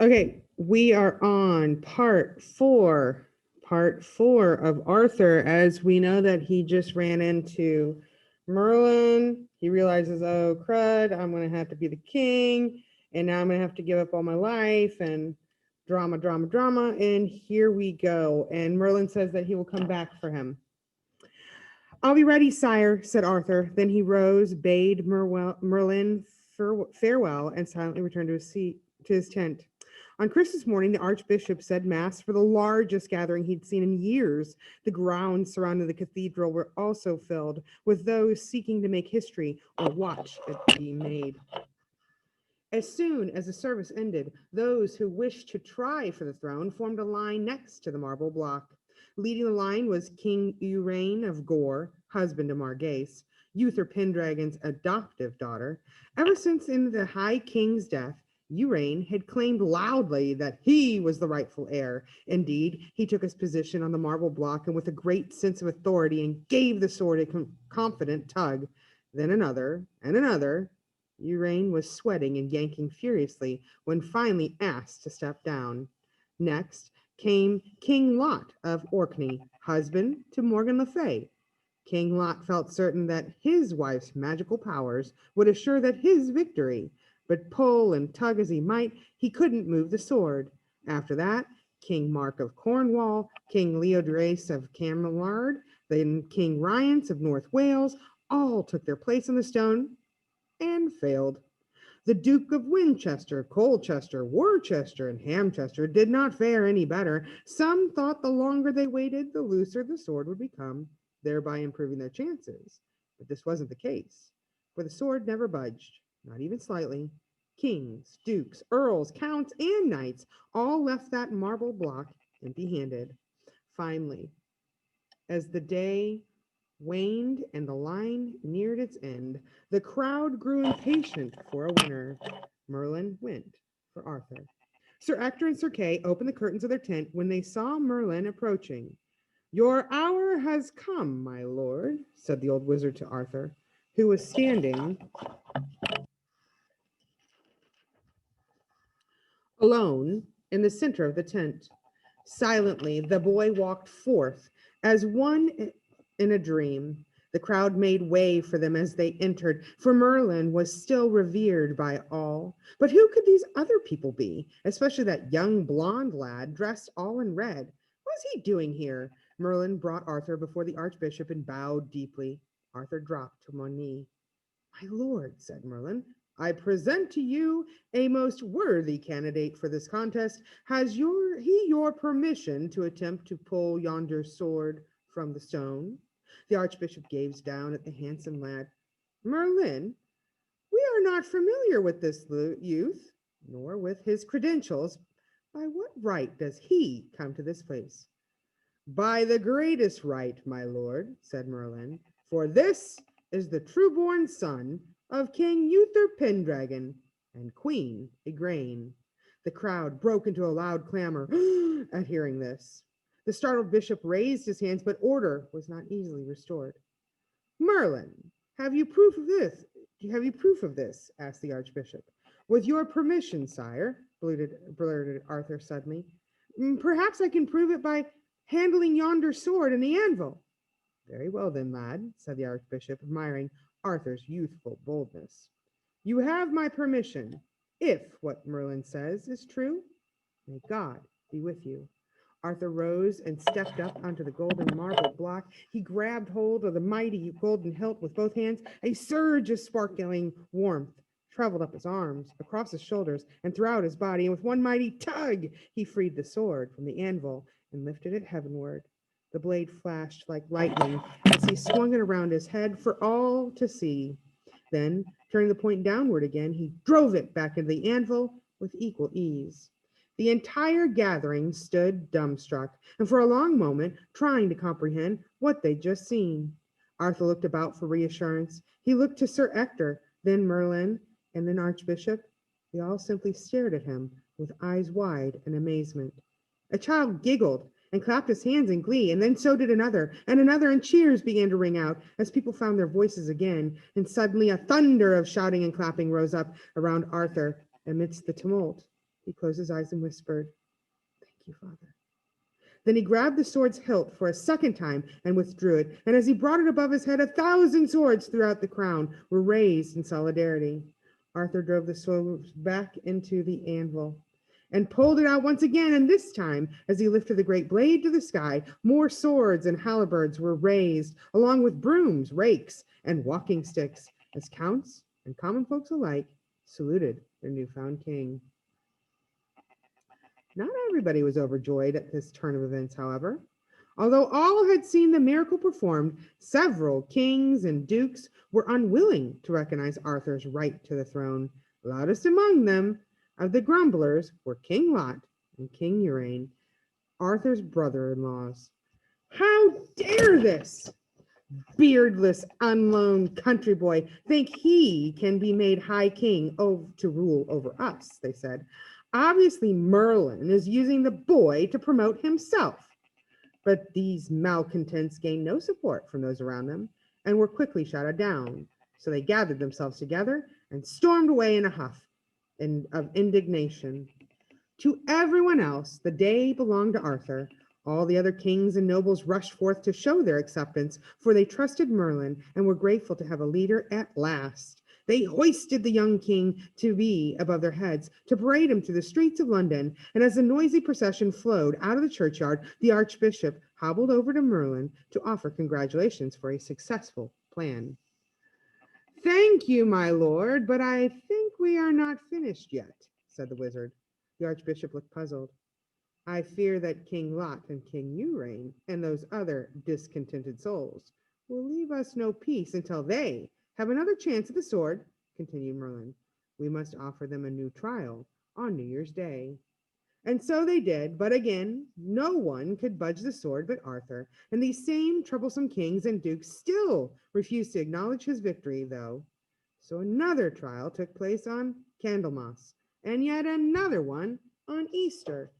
Okay, we are on part four of Arthur, as we know that he just ran into Merlin. He realizes, oh crud, I'm gonna have to be the king, and now I'm gonna have to give up all my life and drama, drama, drama. And here we go. And Merlin says that he will come back for him. I'll be ready, sire, said Arthur. Then he rose, bade Merlin farewell, and silently returned to his seat, to his tent. On Christmas morning, the Archbishop said Mass for the largest gathering he'd seen in years. The grounds surrounding the cathedral were also filled with those seeking to make history or watch it be made. As soon as the service ended, those who wished to try for the throne formed a line next to the marble block. Leading the line was King Urain of Gore, husband of Margase, Uther Pendragon's adoptive daughter. Ever since in the High King's death, Urain had claimed loudly that he was the rightful heir. Indeed, he took his position on the marble block and with a great sense of authority and gave the sword a confident tug. Then another and another. Urain was sweating and yanking furiously when finally asked to step down. Next came King Lot of Orkney, husband to Morgan Le Fay. King Lot felt certain that his wife's magical powers would assure that his victory, but pull and tug as he might, he couldn't move the sword. After that, King Mark of Cornwall, King Leodrace of Cameliard, then King Rience of North Wales, all took their place on the stone and failed. The Duke of Winchester, Colchester, Worcester, and Hamchester did not fare any better. Some thought the longer they waited, the looser the sword would become, thereby improving their chances. But this wasn't the case, for the sword never budged, not even slightly. Kings, dukes, earls, counts, and knights all left that marble block empty-handed. Finally, as the day waned and the line neared its end, the crowd grew impatient for a winner. Merlin went for Arthur. Sir Ector and Sir Kay opened the curtains of their tent when they saw Merlin approaching. Your hour has come, my lord, said the old wizard to Arthur, who was standing alone in the center of the tent. Silently, the boy walked forth as one in a dream. The crowd made way for them as they entered, for Merlin was still revered by all. But who could these other people be, especially that young blonde lad dressed all in red? What was he doing here? Merlin brought Arthur before the Archbishop and bowed deeply. Arthur dropped to one knee. My lord, said Merlin, I present to you a most worthy candidate for this contest. Has he your permission to attempt to pull yonder sword from the stone? The Archbishop gazed down at the handsome lad. Merlin, we are not familiar with this youth, nor with his credentials. By what right does he come to this place? By the greatest right, my lord, said Merlin, for this is the true-born son of King Uther Pendragon and Queen Igraine. The crowd broke into a loud clamor at hearing this. The startled bishop raised his hands, but order was not easily restored. Merlin, have you proof of this? Have you proof of this? Asked the archbishop. With your permission, sire, blurted Arthur suddenly. Perhaps I can prove it by handling yonder sword and the anvil. Very well then, lad, said the archbishop, admiring Arthur's youthful boldness. You have my permission, if what Merlin says is true. May God be with you. Arthur rose and stepped up onto the golden marble block. He grabbed hold of the mighty golden hilt with both hands. A surge of sparkling warmth traveled up his arms, across his shoulders, and throughout his body, and with one mighty tug, he freed the sword from the anvil and lifted it heavenward. The blade flashed like lightning as he swung it around his head for all to see. Then, turning the point downward again, he drove it back into the anvil with equal ease. The entire gathering stood dumbstruck, and for a long moment trying to comprehend what they'd just seen. Arthur looked about for reassurance. He looked to Sir Ector, then Merlin, and then Archbishop. They all simply stared at him with eyes wide in amazement. A child giggled and clapped his hands in glee, and then so did another, and cheers began to ring out as people found their voices again, and suddenly a thunder of shouting and clapping rose up around Arthur amidst the tumult. He closed his eyes and whispered, "Thank you, Father." Then he grabbed the sword's hilt for a second time and withdrew it. And as he brought it above his head, 1,000 swords throughout the crown were raised in solidarity. Arthur drove the sword back into the anvil and pulled it out once again. And this time, as he lifted the great blade to the sky, more swords and halberds were raised, along with brooms, rakes, and walking sticks, as counts and common folks alike saluted their newfound king. Not everybody was overjoyed at this turn of events, however. Although all had seen the miracle performed, several kings and dukes were unwilling to recognize Arthur's right to the throne. Loudest among them of the grumblers were King Lot and King Uraine, Arthur's brother-in-laws. How dare this beardless, unloaned country boy think he can be made high king to rule over us, they said. Obviously, Merlin is using the boy to promote himself. But these malcontents gained no support from those around them and were quickly shouted down. So they gathered themselves together and stormed away in a huff of indignation. To everyone else, the day belonged to Arthur. All the other kings and nobles rushed forth to show their acceptance, for they trusted Merlin and were grateful to have a leader at last. They hoisted the young king to be above their heads, to parade him through the streets of London, and as the noisy procession flowed out of the churchyard, the archbishop hobbled over to Merlin to offer congratulations for a successful plan. "Thank you, my lord, but I think we are not finished yet," said the wizard. The archbishop looked puzzled. "I fear that King Lot and King Uraine and those other discontented souls will leave us no peace until they have another chance at the sword," continued Merlin. "We must offer them a new trial on New Year's Day." And so they did, but again, no one could budge the sword but Arthur, and these same troublesome kings and dukes still refused to acknowledge his victory, though. So another trial took place on Candlemas, and yet another one on Easter.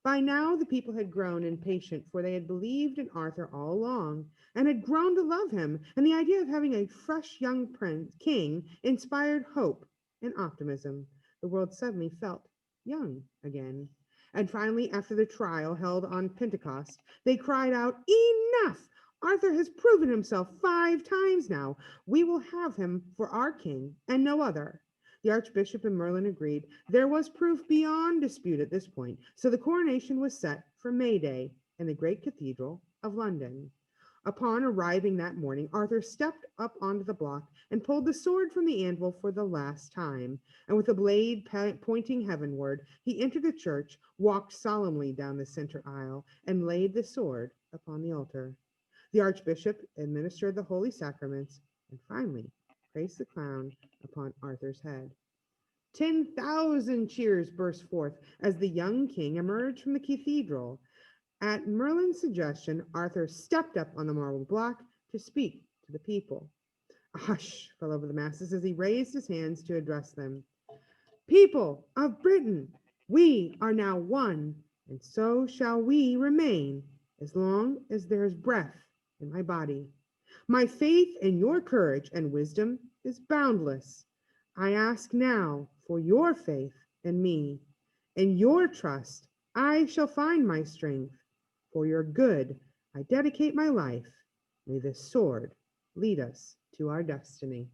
By now, the people had grown impatient, for they had believed in Arthur all along and had grown to love him, and the idea of having a fresh young king inspired hope and optimism. The world suddenly felt young again. And finally, after the trial held on Pentecost, they cried out, "Enough! Arthur has proven himself 5 times now. We will have him for our king and no other." The archbishop and Merlin agreed. There was proof beyond dispute at this point, so the coronation was set for May Day in the great cathedral of London. Upon arriving that morning, Arthur stepped up onto the block and pulled the sword from the anvil for the last time. And with the blade pointing heavenward, he entered the church, walked solemnly down the center aisle, and laid the sword upon the altar. The archbishop administered the holy sacraments and finally placed the crown upon Arthur's head. 10,000 cheers burst forth as the young king emerged from the cathedral. At Merlin's suggestion, Arthur stepped up on the marble block to speak to the people. A hush fell over the masses as he raised his hands to address them. "People of Britain, we are now one, and so shall we remain as long as there is breath in my body. My faith in your courage and wisdom is boundless. I ask now for your faith in me. In your trust, I shall find my strength. For your good, I dedicate my life. May this sword lead us to our destiny."